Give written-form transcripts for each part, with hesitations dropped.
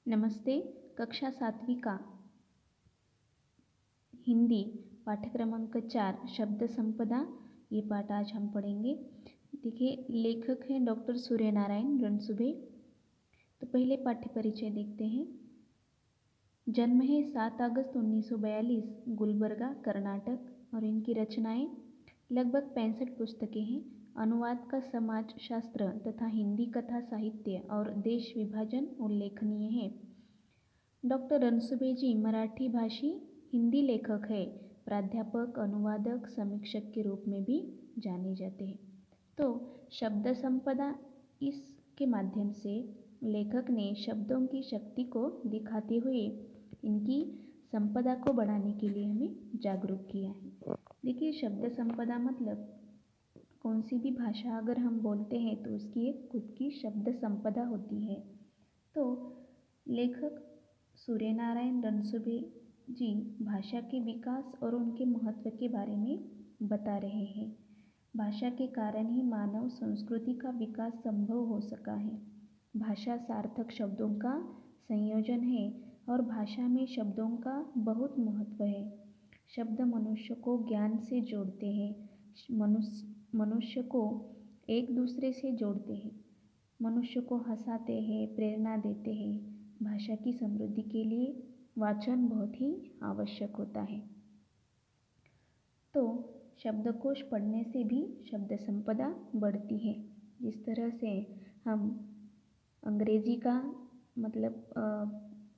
नमस्ते। कक्षा 7वीं का हिंदी पाठ क्रमांक 4 शब्द संपदा ये पाठ आज हम पढ़ेंगे। देखिए, लेखक हैं डॉक्टर सूर्यनारायण रणसुभे। तो पहले पाठ्य परिचय देखते हैं। जन्म है 7 अगस्त 1942 गुलबर्गा कर्नाटक और इनकी रचनाएं लगभग 65 पुस्तकें हैं। अनुवाद का समाज शास्त्र तथा हिंदी कथा साहित्य और देश विभाजन उल्लेखनीय है। डॉक्टर रणसुभे जी मराठी भाषी हिंदी लेखक है। प्राध्यापक, अनुवादक, समीक्षक के रूप में भी जाने जाते हैं। तो शब्द संपदा इसके माध्यम से लेखक ने शब्दों की शक्ति को दिखाते हुए इनकी संपदा को बढ़ाने के लिए हमें जागरूक किया है। देखिए, शब्द संपदा मतलब कौन सी भी भाषा अगर हम बोलते हैं तो उसकी एक खुद की शब्द संपदा होती है। तो लेखक सूर्यनारायण रणसुभे जी भाषा के विकास और उनके महत्व के बारे में बता रहे हैं। भाषा के कारण ही मानव संस्कृति का विकास संभव हो सका है। भाषा सार्थक शब्दों का संयोजन है और भाषा में शब्दों का बहुत महत्व है। शब्द मनुष्य को ज्ञान से जोड़ते हैं, मनुष्य को एक दूसरे से जोड़ते हैं, मनुष्य को हंसाते हैं, प्रेरणा देते हैं। भाषा की समृद्धि के लिए वाचन बहुत ही आवश्यक होता है। तो शब्दकोश पढ़ने से भी शब्द संपदा बढ़ती है। जिस तरह से हम अंग्रेजी का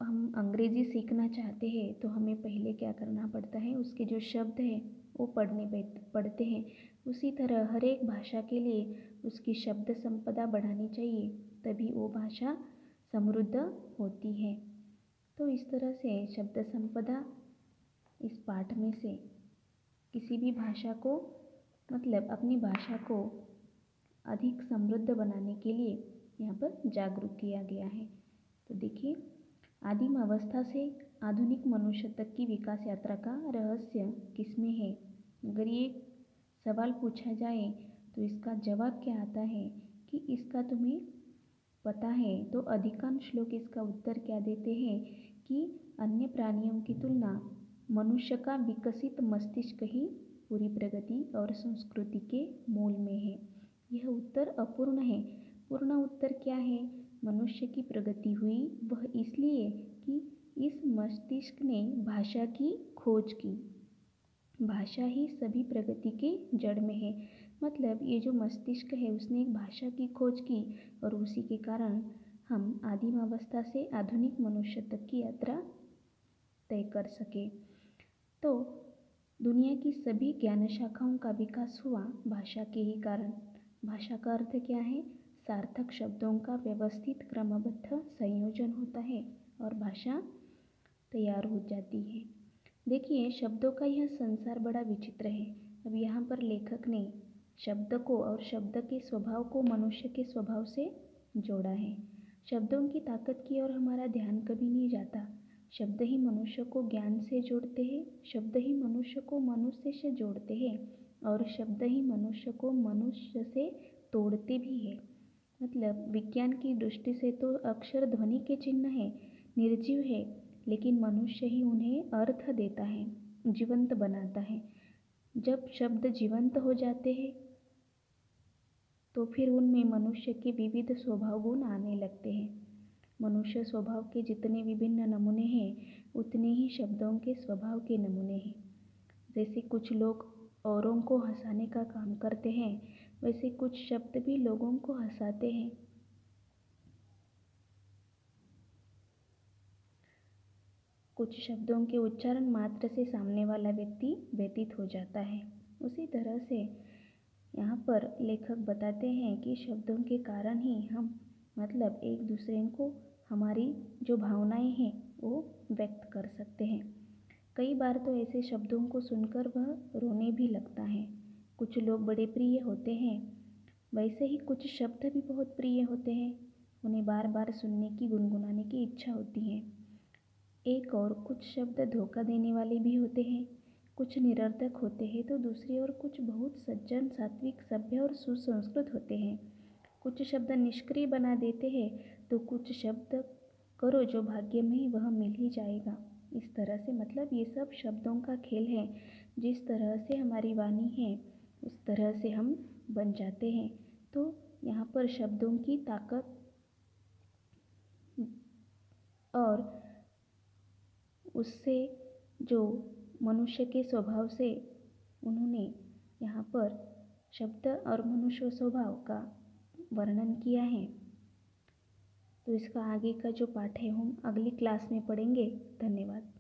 हम अंग्रेजी सीखना चाहते हैं तो हमें पहले क्या करना पड़ता है, उसके जो शब्द हैं वो पढ़ते हैं। उसी तरह हर एक भाषा के लिए उसकी शब्द संपदा बढ़ानी चाहिए, तभी वो भाषा समृद्ध होती है। तो इस तरह से शब्द संपदा इस पाठ में से किसी भी भाषा को अपनी भाषा को अधिक समृद्ध बनाने के लिए यहाँ पर जागरूक किया गया है। तो देखिए, आदिम अवस्था से आधुनिक मनुष्य तक की विकास यात्रा का रहस्य किसमें है? अगर ये सवाल पूछा जाए तो इसका जवाब क्या आता है कि इसका तुम्हें पता है? तो अधिकांश लोग इसका उत्तर क्या देते हैं कि अन्य प्राणियों की तुलना मनुष्य का विकसित मस्तिष्क ही पूरी प्रगति और संस्कृति के मूल में है। यह उत्तर अपूर्ण है। पूर्ण उत्तर क्या है? मनुष्य की प्रगति हुई वह इसलिए कि इस मस्तिष्क ने भाषा की खोज की। भाषा ही सभी प्रगति के जड़ में है। मतलब ये जो मस्तिष्क है उसने एक भाषा की खोज की और उसी के कारण हम आदिम अवस्था से आधुनिक मनुष्य तक की यात्रा तय कर सके। तो दुनिया की सभी ज्ञान शाखाओं का विकास हुआ भाषा के ही कारण। भाषा का अर्थ क्या है? सार्थक शब्दों का व्यवस्थित क्रमबद्ध संयोजन होता है और भाषा तैयार हो जाती है। देखिए, शब्दों का यह संसार बड़ा विचित्र है। अब यहाँ पर लेखक ने शब्द को और शब्द के स्वभाव को मनुष्य के स्वभाव से जोड़ा है। शब्दों की ताकत की ओर हमारा ध्यान कभी नहीं जाता। शब्द ही मनुष्य को ज्ञान से जोड़ते हैं, शब्द ही मनुष्य को मनुष्य से जोड़ते हैं और शब्द ही मनुष्य को मनुष्य से तोड़ते भी है। मतलब विज्ञान की दृष्टि से तो अक्षर ध्वनि के चिन्ह है, निर्जीव है, लेकिन मनुष्य ही उन्हें अर्थ देता है, जीवंत बनाता है। जब शब्द जीवंत हो जाते हैं तो फिर उनमें मनुष्य के विविध स्वभाव गुण आने लगते हैं। मनुष्य स्वभाव के जितने विभिन्न नमूने हैं उतने ही शब्दों के स्वभाव के नमूने हैं। जैसे कुछ लोग औरों को हंसाने का काम करते हैं, वैसे कुछ शब्द भी लोगों को हंसाते हैं। कुछ शब्दों के उच्चारण मात्र से सामने वाला व्यक्ति व्यतीत हो जाता है। उसी तरह से यहाँ पर लेखक बताते हैं कि शब्दों के कारण ही हम एक दूसरे को हमारी जो भावनाएं हैं वो व्यक्त कर सकते हैं। कई बार तो ऐसे शब्दों को सुनकर वह रोने भी लगता है। कुछ लोग बड़े प्रिय होते हैं, वैसे ही कुछ शब्द भी बहुत प्रिय होते हैं, उन्हें बार बार सुनने की, गुनगुनाने की इच्छा होती है। एक और कुछ शब्द धोखा देने वाले भी होते हैं, कुछ निरर्थक होते हैं, तो दूसरी ओर कुछ बहुत सज्जन, सात्विक, सभ्य और सुसंस्कृत होते हैं। कुछ शब्द निष्क्रिय बना देते हैं तो कुछ शब्द करो जो भाग्य में है वह मिल ही जाएगा। इस तरह से मतलब ये सब शब्दों का खेल है। जिस तरह से हमारी वाणी है उस तरह से हम बन जाते हैं। तो यहाँ पर शब्दों की ताकत और उससे जो मनुष्य के स्वभाव से उन्होंने यहाँ पर शब्द और मनुष्य स्वभाव का वर्णन किया है। तो इसका आगे का जो पाठ है हम अगली क्लास में पढ़ेंगे। धन्यवाद।